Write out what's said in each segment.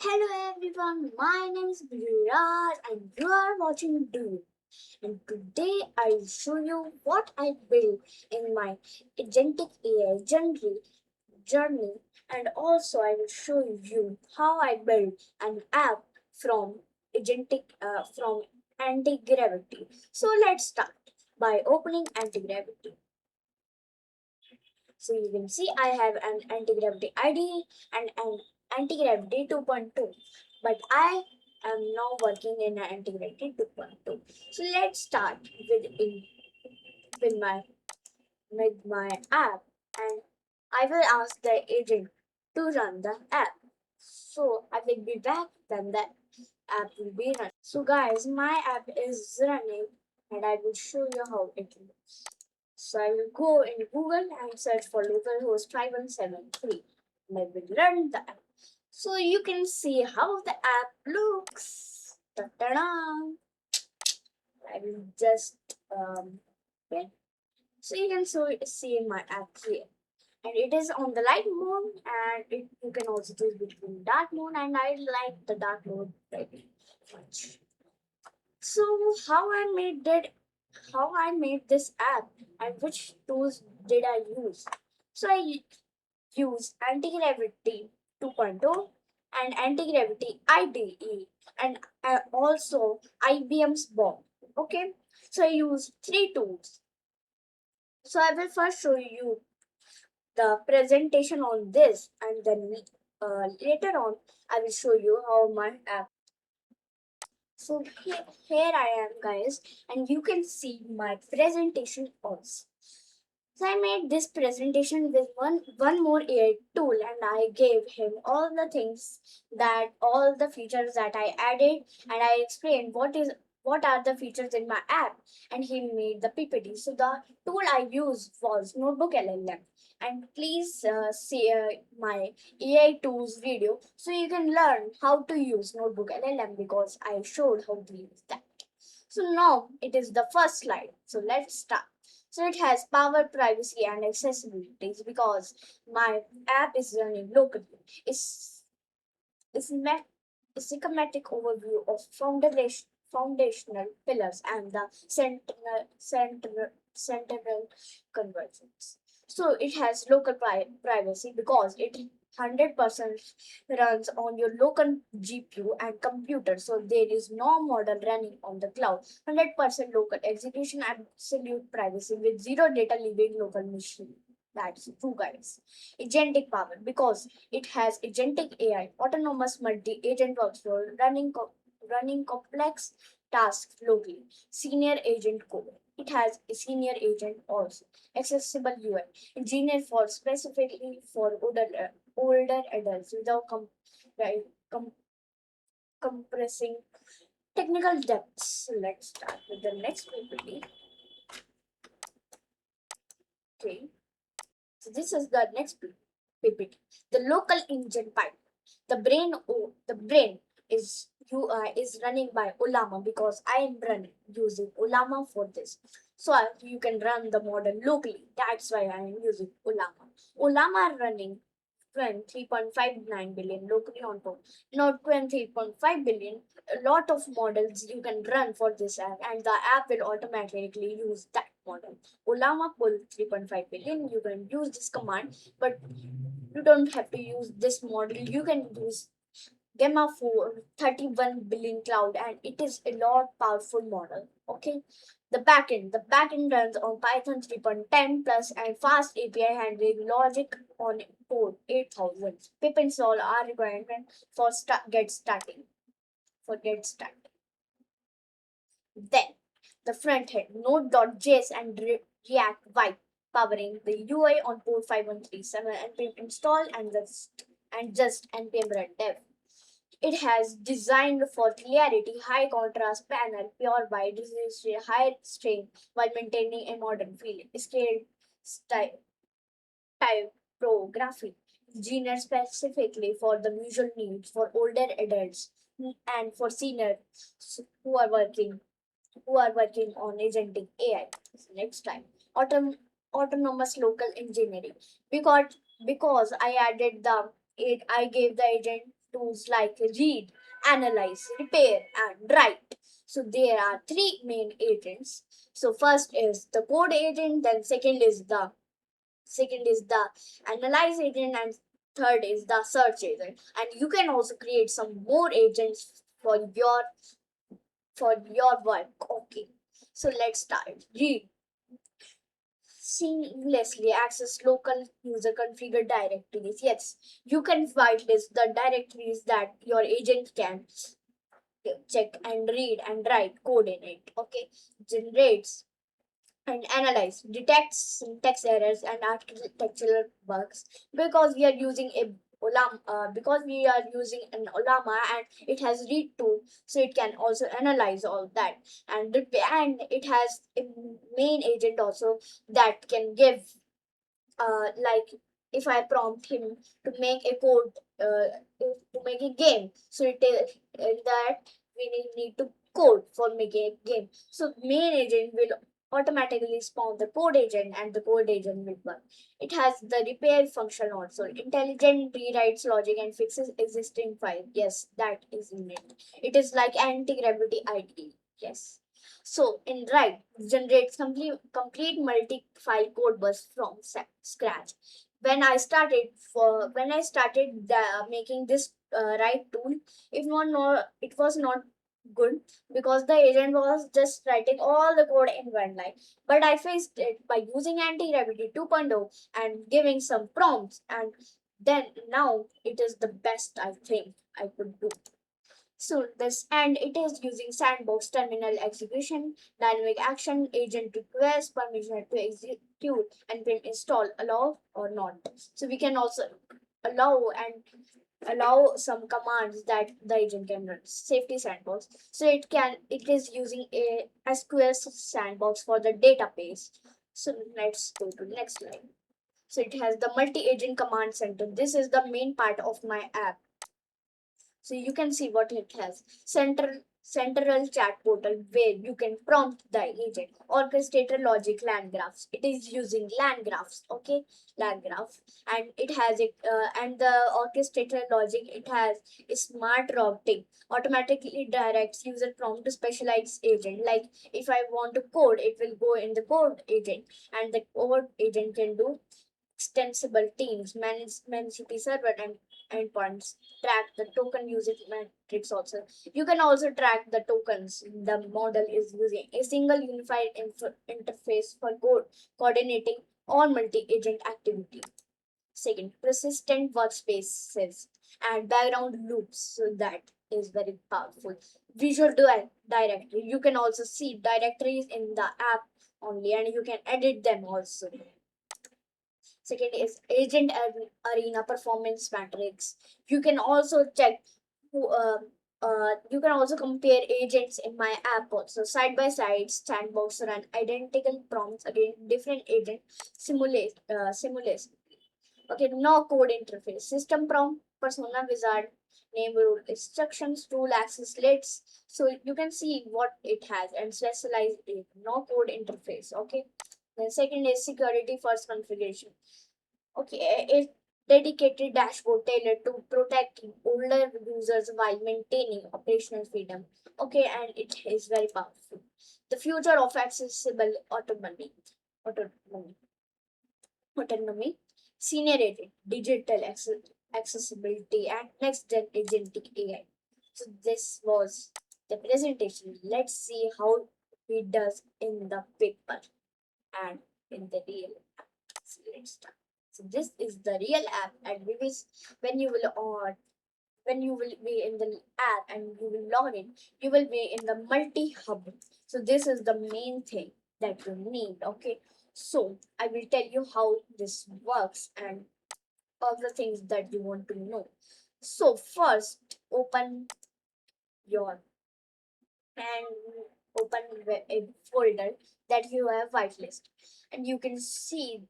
Hello everyone, my name is Viraj and you are watching Do. And today I'll show you what I built in my agentic AI journey, and also I will show you how I built an app from from anti-gravity. So let's start by opening anti-gravity. So you can see I have an anti-gravity ID and an anti-gravity 2.2. But I am now working in an anti-gravity 2.2. So let's start with my with my app, and I will ask the agent to run the app. So I will be back when the app will be run. So guys, my app is running and I will show you how it looks. So I will go in Google and search for localhost 5173. And I will run the app. So you can see how the app looks. Ta-da! I will just okay. So you can see my app here. And it is on the light mode, and you can also choose between dark mode, and I like the dark mode very much. So how I made this app and which tools did I use? So I use anti-gravity 2.0 and anti-gravity IDE, and also IBM's bomb. Okay, so I use three tools. So I will first show you the presentation on this, and then later on I will show you how my app. So here I am, guys, and you can see my presentation also. So I made this presentation with one more AI tool, and I gave him all the features that I added, and I explained what are the features in my app, and he made the PPT. So the tool I used was Notebook LLM, and please see my AI tools video so you can learn how to use Notebook LLM because I showed how to use that. So now it is the first slide. So let's start. So it has power, privacy, and accessibilities because my app is running locally. It's it's met a schematic overview of foundational pillars and the central convergence. So it has local privacy because it 100% runs on your local GPU and computer. So there is no model running on the cloud. 100% local execution, absolute privacy with zero data leaving local machine. That's true, guys. Agentic power because it has agentic AI, autonomous multi-agent workflow, running complex tasks locally. Senior agent core. It has a senior agent also. Accessible UI, engineered for specifically for older adults without right, com- compressing technical depths. So let's start with the next PPT. Okay. So this is the next PPT. The local engine pipe. The brain is running by Olama because I am running using Olama for this. So you can run the model locally. That's why I am using Olama. Olama running 3.59 billion locally on top. Not 23.5 billion. A lot of models you can run for this app, and the app will automatically use that model. Olama pull 3.5 billion. You can use this command, but you don't have to use this model. You can use Gamma 4 31 billion cloud, and it is a lot powerful model. Okay, the backend runs on Python 3.10 plus and fast API handling logic on port 8000. Pip install are requirement for get started. Then the front end Node.js and React Vibe powering the UI on port 5137 and pip install and just npm run dev. It has designed for clarity, high contrast panel, pure white, high strength while maintaining a modern feel. Scaled style, typography, engineered specifically for the visual needs for older adults and for seniors who are working on agentic AI. Next time, autonomous local engineering because I added I gave the agent tools like read, analyze, repair, and write. So there are three main agents. So first is the code agent, then second is the analyze agent, and third is the search agent. And you can also create some more agents for your work. Okay, so let's start. Read seamlessly access local user configured directories. Yes, you can whitelist the directories that your agent can check and read and write code in it. Okay, generates and analyze, detects syntax errors and architectural bugs, because we are using a because we are using an Olama and it has read tool, so it can also analyze all that. And it has a main agent also that can give like if I prompt him to make a code to make a game, so it is that we need to code for making a game. So main agent will automatically spawn the code agent and the code agent will work. It has the repair function also. Intelligent rewrites logic and fixes existing file. Yes, that is in it. It is like anti-gravity IDE. Yes. So in write generates complete multi-file code bus from scratch. When I started making this write tool, it was not good, because the agent was just writing all the code in one line. But I fixed it by using anti-gravity 2.0 and giving some prompts, and then now it is the best I think I could do. So this and it is using sandbox terminal execution, dynamic action, agent request, permission to execute, and then install, allow or not. So we can also allow some commands that the agent can run. Safety sandbox. So it is using a SQL sandbox for the database. So let's go to next slide. So it has the multi-agent command center. This is the main part of my app. So you can see what it has. Central chat portal where you can prompt the agent. Orchestrator logic land graphs. It is using land graphs. Okay, land graph, and it has it and the orchestrator logic. It has a smart routing. Automatically directs user prompt to specialized agent. Like if I want to code, it will go in the code agent, and the code agent can do extensible teams, manage CP server and endpoints, track the token usage metrics also. You can also track the tokens. The model is using a single unified interface for coordinating all multi-agent activity. Second, persistent workspaces and background loops. So that is very powerful. Visual directory. You can also see directories in the app only, and you can edit them also. Second is agent arena performance metrics. You can also check who, you can also compare agents in my app also. Side by side, sandbox run identical prompts against different agent simulation. Okay, no code interface. System prompt, persona wizard, name rule instructions, tool access lists. So you can see what it has and specialize it. No code interface. Okay. Then second is security first configuration. Okay, a dedicated dashboard tailored to protect older users while maintaining operational freedom. Okay, and it is very powerful. The future of accessible autonomy, autonomy, senior agent, digital accessibility, and next gen agentic AI. So this was the presentation. Let's see how it does in the paper and in the real app. So let's start. So this is the real app, and when you will on when you will be in the app and you will log in, you will be in the multi hub. So this is the main thing that you need. Okay, so I will tell you how this works and all the things that you want to know. So first, your and open a folder that you have whitelist, and you can see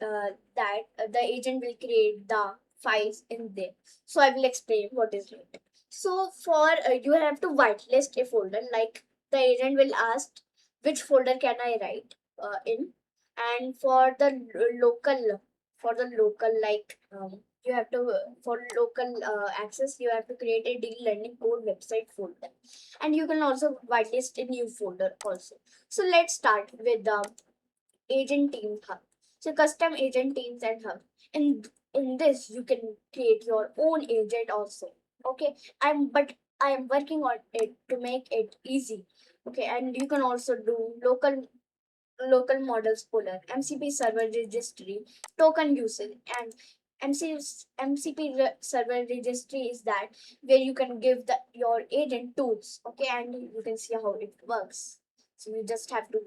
that the agent will create the files in there. So I will explain what is it. So for you have to whitelist a folder. Like the agent will ask which folder can I write in, and for the local like you have to for local access, you have to create a deal learning code website folder, and you can also whitelist a new folder also. So let's start with the agent team hub. So custom agent teams and hub. In this you can create your own agent also. Okay, I'm working on it to make it easy. Okay, and you can also do local models puller, MCP server registry, token usage, and server registry is that where you can give your agent tools. Okay, and you can see how it works. So you just have to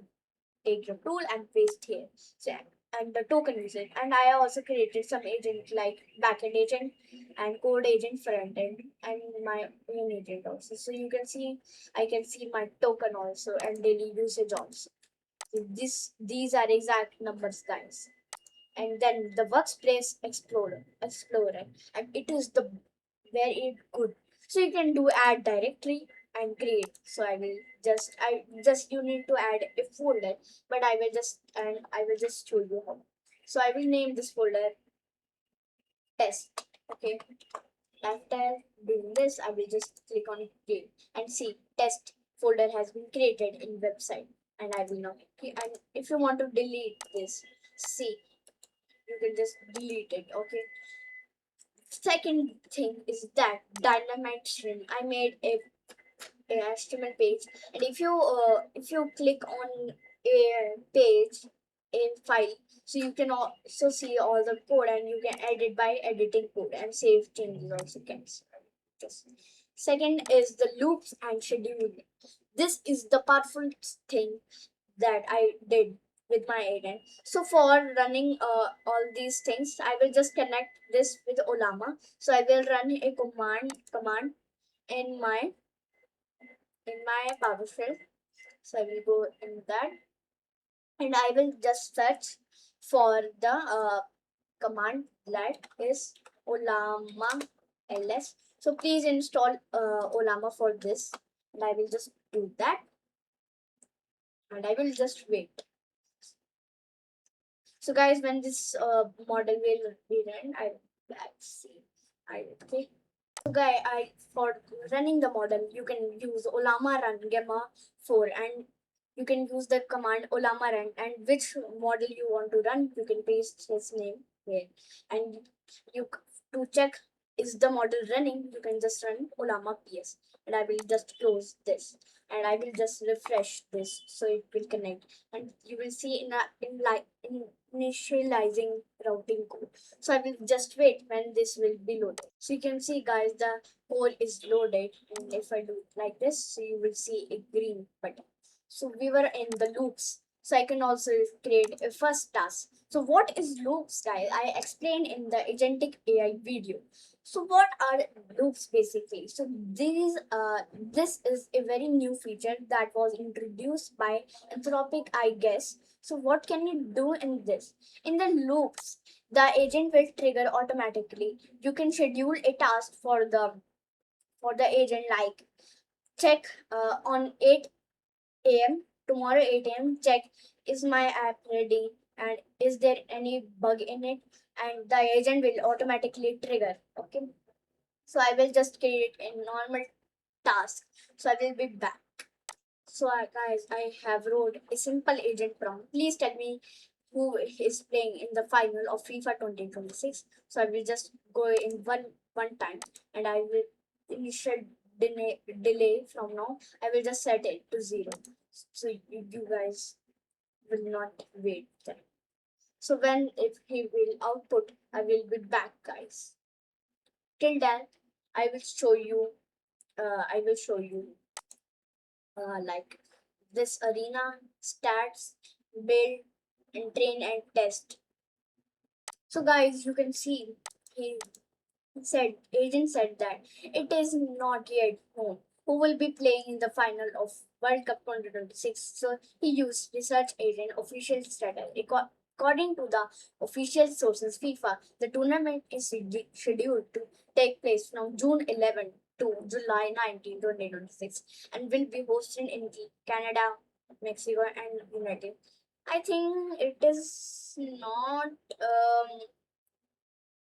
take your tool and paste here. So, and the token usage. And I also created some agent like backend agent and code agent front end and my own agent also. So you can see I can see my token also and daily usage also. So these are exact numbers, guys. And then the workspace explorer, and it is the very good. So you can do add directory and create. So I just you need to add a folder, but I will just show you how. So I will name this folder test. Okay, after doing this, I will just click on create and see test folder has been created in website, and I will now. Okay, and if you want to delete this, see, you can just delete it. Okay, second thing is that dynamite string. I made a HTML page, and if you click on a page in file, so you can also see all the code, and you can edit by editing code and save changes also can. Just second is the loops and scheduling. This is the powerful thing that I did with my agent. So for running all these things, I will just connect this with Olama. So I will run a command in my PowerShell. So I will go in that, and I will just search for the command that is Olama ls. So please install Olama for this, and I will just do that, and I will just wait. So guys, when this model will be run, I let's see. I okay. So guys, I for running the model, you can use Olama run Gamma 4, and you can use the command Olama run, and which model you want to run, you can paste his name here, and to check is the model running, you can just run Olama PS, and I will just close this, and I will just refresh this so it will connect, and you will see in initializing routing code. So I will just wait when this will be loaded. So you can see, guys, the code is loaded, and if I do like this, so you will see a green button. So we were in the loops. So I can also create a first task. So what is loops, guys? I explained in the agentic AI video. So what are loops basically? So this is a very new feature that was introduced by Anthropic, I guess. So what can you do in this? In the loops, the agent will trigger automatically. You can schedule a task for the agent, like check on 8 a.m. tomorrow 8 a.m. check is my app ready and is there any bug in it, and the agent will automatically trigger. Okay, so I will just create a normal task. So I will be back. So guys, I have wrote a simple agent prompt. Please tell me who is playing in the final of FIFA 2026. So I will just go in one time, and I will initial delay from now. I will just set it to 0. So you guys will not wait then. So when if he will output, I will be back, guys. Till then, I will show you. I will show you like this arena stats, build, and train and test. So guys, you can see he agent said that it is not yet known who will be playing in the final of World Cup 2026. So he used research agent official status. According to the official sources, FIFA, the tournament is scheduled to take place from June 11 to July 19, 2026, and will be hosted in Canada, Mexico, and United. I think it is not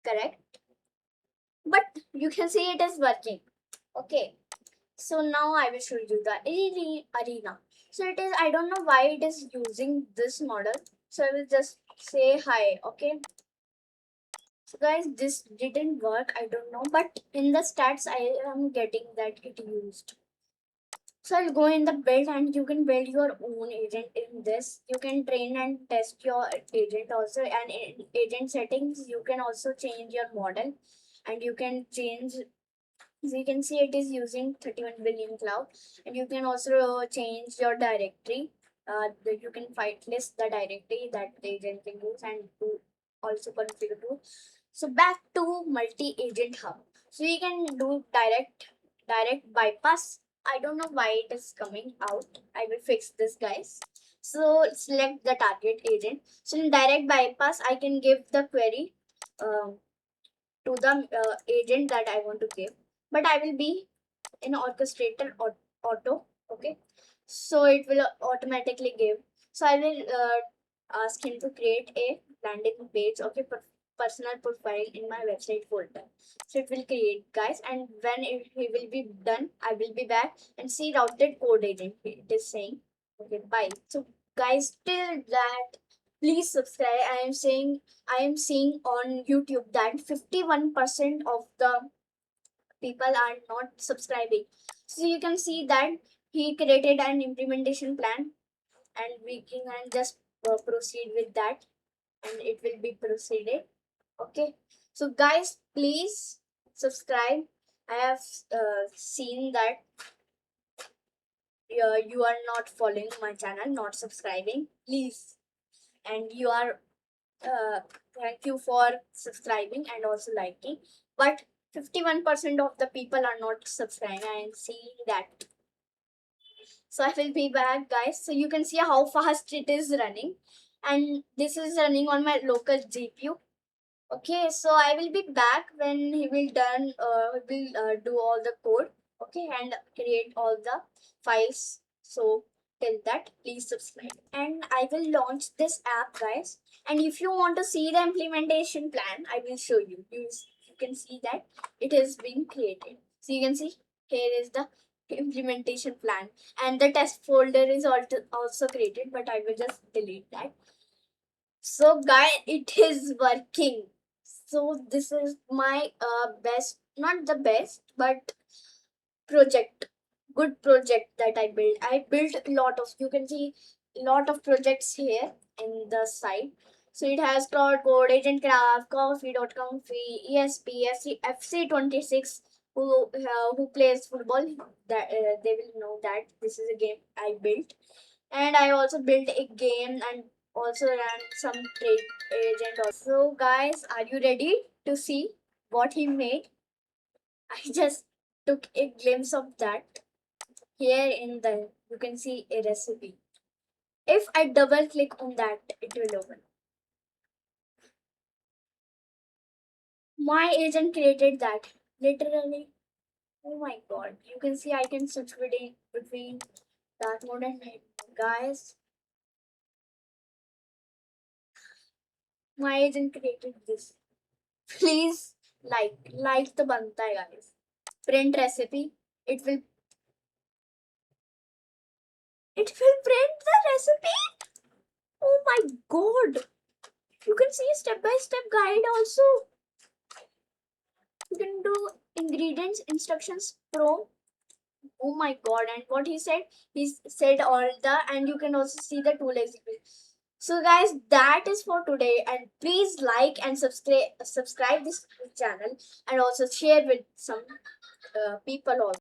correct. but you can see it is working. Okay, so now I will show you the arena. So it is, I don't know why it is using this model. So I will just say hi. Okay, so guys, this didn't work, I don't know, but in the stats I am getting that it used. So I'll go in the build and you can build your own agent in this. You can train and test your agent also, and in agent settings you can also change your model, and you can change. So you can see it is using 31 billion cloud, and you can also change your directory. You can fight list the directory that the agent can use and to also configure to. So back to multi-agent hub. So you can do direct bypass. I don't know why it is coming out. I will fix this, guys. So select the target agent. So in direct bypass, I can give the query um, to the agent that I want to give, but I will be in orchestrator auto. Okay, so it will automatically give. So I will ask him to create a landing page. Okay, personal profile in my website folder. So it will create, guys, and when he will be done, I will be back and see routed code agent. It is saying okay, bye. So guys, till that, please subscribe. I am seeing on YouTube that 51% of the people are not subscribing. So you can see that he created an implementation plan, and we can just proceed with that, and it will be proceeded. Okay, so guys, please subscribe. I have seen that you are not following my channel, not subscribing, please. And you are thank you for subscribing and also liking, but 51% of the people are not subscribing. I am seeing that. So I will be back, guys, so you can see how fast it is running, and this is running on my local GPU. Okay, so I will be back when he will do all the code. Okay, and create all the files. So till that, please subscribe, and I will launch this app, guys. And if you want to see the implementation plan, I will show you. You can see that it is being created. So you can see here is the implementation plan, and the test folder is also created, but I will just delete that. So guys, it is working. So this is my best, not the best, but project, good project that I built. I built a lot of, you can see lot of projects here in the site. So it has Cloud Code, Agent Craft, Coffee.com, ESP, FC26. Who plays football? That they will know that this is a game I built, and I also built a game and also ran some trade agent also. So guys, are you ready to see what he made? I just took a glimpse of that. Here in the, you can see a recipe. If I double click on that, it will open. My agent created that. Literally, oh my god. You can see I can switch between dark mode and night mode. Guys, my agent created this. Please like the banta hai, guys. Print recipe. It will it will print the recipe. Oh my god. You can see step by step guide also. You can do ingredients instructions pro. Oh my god. And what he said all the, and you can also see the tool execution. So guys, that is for today, and please like and subscribe this channel, and also share with some people also.